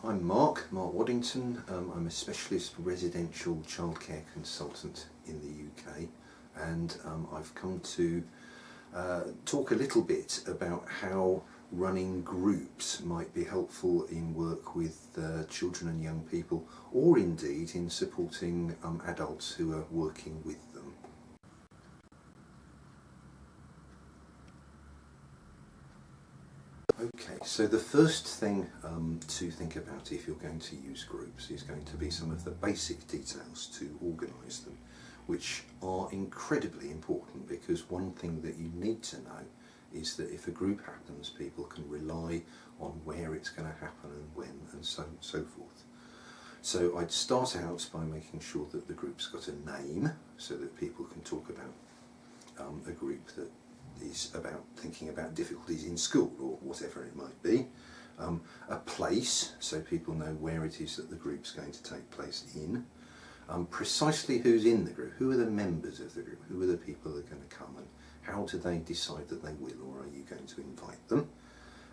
I'm Mark Waddington. I'm a specialist residential childcare consultant in the UK, and I've come to talk a little bit about how running groups might be helpful in work with children and young people, or indeed in supporting adults who are working with them. Okay, so the first thing to think about if you're going to use groups is going to be some of the basic details to organise them, which are incredibly important, because one thing that you need to know is that if a group happens, people can rely on where it's going to happen and when and so forth. So I'd start out by making sure that the group's got a name so that people can talk about a group that is about thinking about difficulties in school or whatever it might be. A place, so people know where it is that the group's going to take place in. Precisely who's in the group, who are the members of the group, who are the people that are going to come, and how do they decide that they will, or are you going to invite them?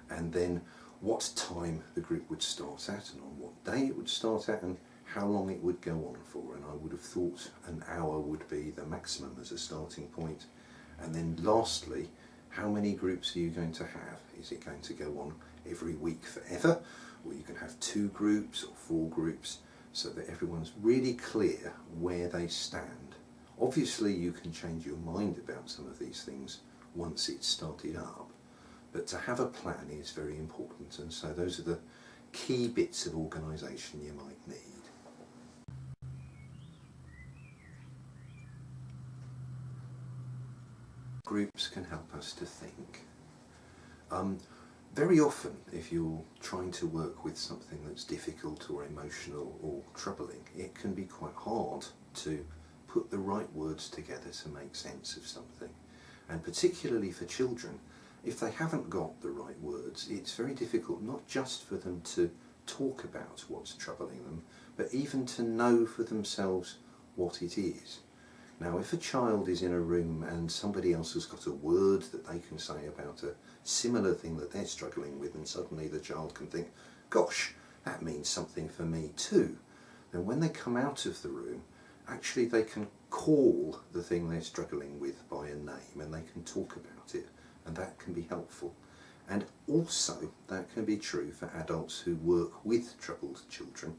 And then what time the group would start at, and on what day it would start at, and how long it would go on for. And I would have thought an hour would be the maximum as a starting point. And then lastly, how many groups are you going to have? Is it going to go on every week forever, or you can have 2 groups or 4 groups, so that everyone's really clear where they stand. Obviously you can change your mind about some of these things once it's started up, but to have a plan is very important, and so those are the key bits of organisation you might need. Groups can help us to think. Very often, if you're trying to work with something that's difficult or emotional or troubling, it can be quite hard to put the right words together to make sense of something. And particularly for children, if they haven't got the right words, it's very difficult not just for them to talk about what's troubling them, but even to know for themselves what it is. Now, if a child is in a room and somebody else has got a word that they can say about a similar thing that they're struggling with, and suddenly the child can think, gosh, that means something for me too, then when they come out of the room, actually they can call the thing they're struggling with by a name, and they can talk about it, and that can be helpful. And also that can be true for adults who work with troubled children,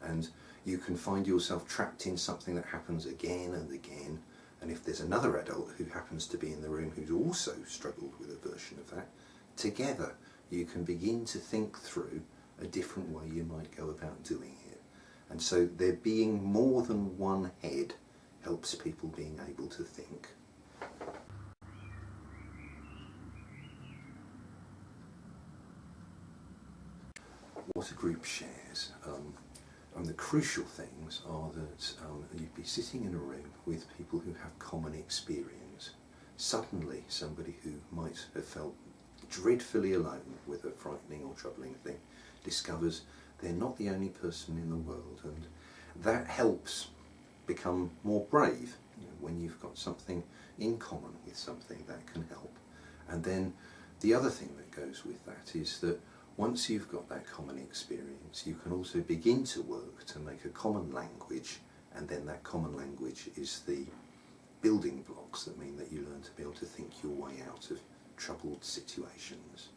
and you can find yourself trapped in something that happens again and again, and if there's another adult who happens to be in the room who's also struggled with a version of that, together you can begin to think through a different way you might go about doing it. And so there being more than one head helps people being able to think. What a group shares. And the crucial things are that you'd be sitting in a room with people who have common experience. Suddenly somebody who might have felt dreadfully alone with a frightening or troubling thing discovers they're not the only person in the world, and that helps become more brave. You know, when you've got something in common with something, that can help. And then the other thing that goes with that is that once you've got that common experience, you can also begin to work to make a common language, and then that common language is the building blocks that mean that you learn to be able to think your way out of troubled situations.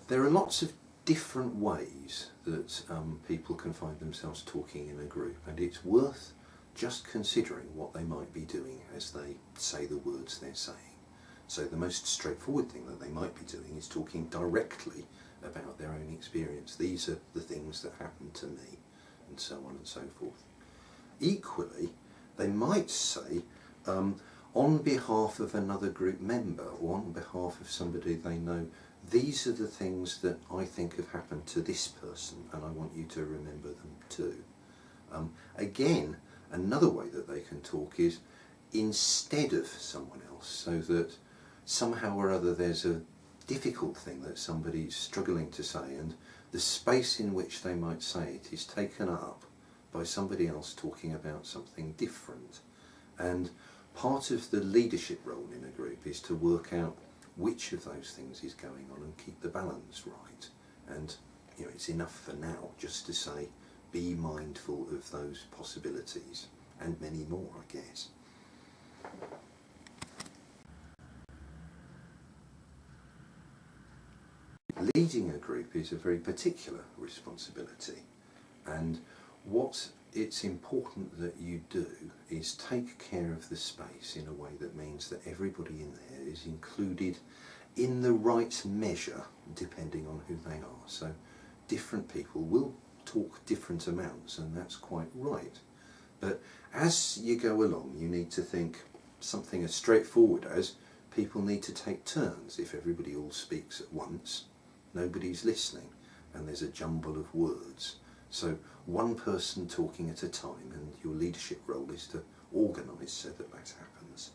There are lots of different ways that people can find themselves talking in a group, and it's worth just considering what they might be doing as they say the words they're saying. So the most straightforward thing that they might be doing is talking directly about their own experience. These are the things that happened to me, and so on and so forth. Equally, they might say, on behalf of another group member, or on behalf of somebody they know, these are the things that I think have happened to this person, and I want you to remember them too. Again, another way that they can talk is instead of someone else, so that somehow or other there's a difficult thing that somebody's struggling to say, and the space in which they might say it is taken up by somebody else talking about something different. And part of the leadership role in a group is to work out which of those things is going on and keep the balance right. And it's enough for now just to say, be mindful of those possibilities, and many more, I guess. Leading a group is a very particular responsibility, and what it's important that you do is take care of the space in a way that means that everybody in there is included in the right measure depending on who they are. So different people will talk different amounts, and that's quite right. But as you go along, you need to think something as straightforward as people need to take turns. If everybody all speaks at once, nobody's listening and there's a jumble of words. So one person talking at a time, and your leadership role is to organise so that that happens.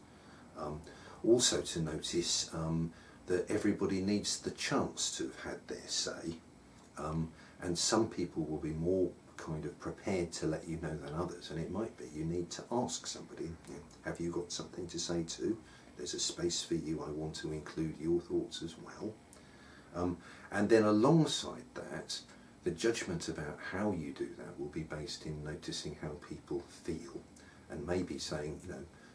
Also to notice that everybody needs the chance to have had their say, and some people will be more kind of prepared to let you know than others, and it might be you need to ask somebody, have you got something to say too? There's a space for you, I want to include your thoughts as well. And then alongside that, the judgment about how you do that will be based in noticing how people feel, and maybe saying,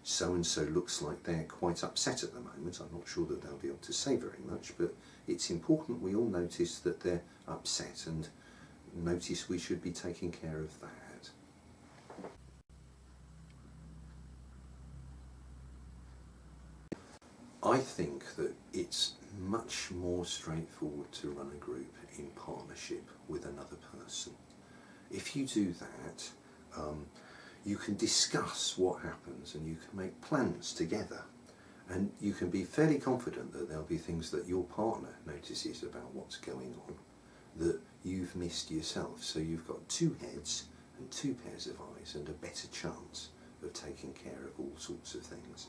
so and so looks like they're quite upset at the moment. I'm not sure that they'll be able to say very much, but it's important we all notice that they're upset and notice we should be taking care of that. I think that it's much more straightforward to run a group in partnership with another person. If you do that, you can discuss what happens and you can make plans together, and you can be fairly confident that there'll be things that your partner notices about what's going on that you've missed yourself. So you've got two heads and two pairs of eyes and a better chance of taking care of all sorts of things.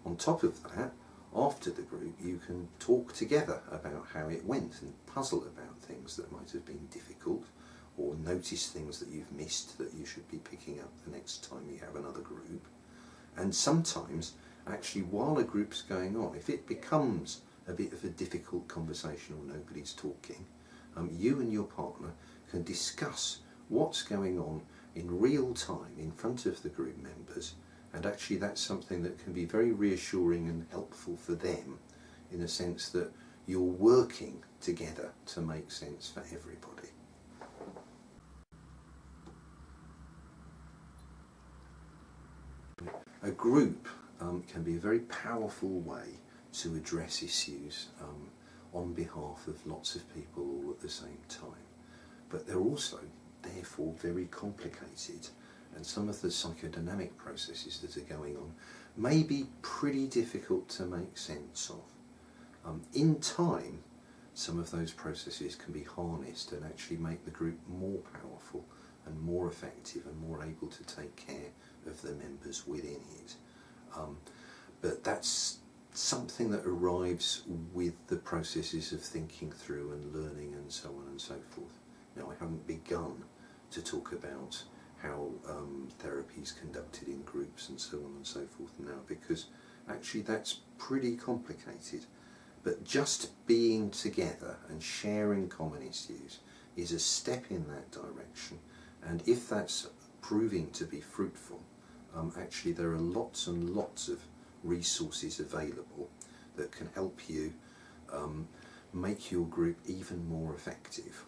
On top of that, after the group, you can talk together about how it went and puzzle about things that might have been difficult, or notice things that you've missed that you should be picking up the next time you have another group. And sometimes, actually, while a group's going on, if it becomes a bit of a difficult conversation or nobody's talking, you and your partner can discuss what's going on in real time in front of the group members. And actually that's something that can be very reassuring and helpful for them, in the sense that you're working together to make sense for everybody. A group can be a very powerful way to address issues on behalf of lots of people all at the same time. But they're also, therefore, very complicated. And some of the psychodynamic processes that are going on may be pretty difficult to make sense of. In time, some of those processes can be harnessed and actually make the group more powerful and more effective and more able to take care of the members within it. But that's something that arrives with the processes of thinking through and learning and so on and so forth. Now, I haven't begun to talk about how therapy is conducted in groups and so on and so forth now, because actually that's pretty complicated. But just being together and sharing common issues is a step in that direction, and if that's proving to be fruitful, actually there are lots and lots of resources available that can help you make your group even more effective.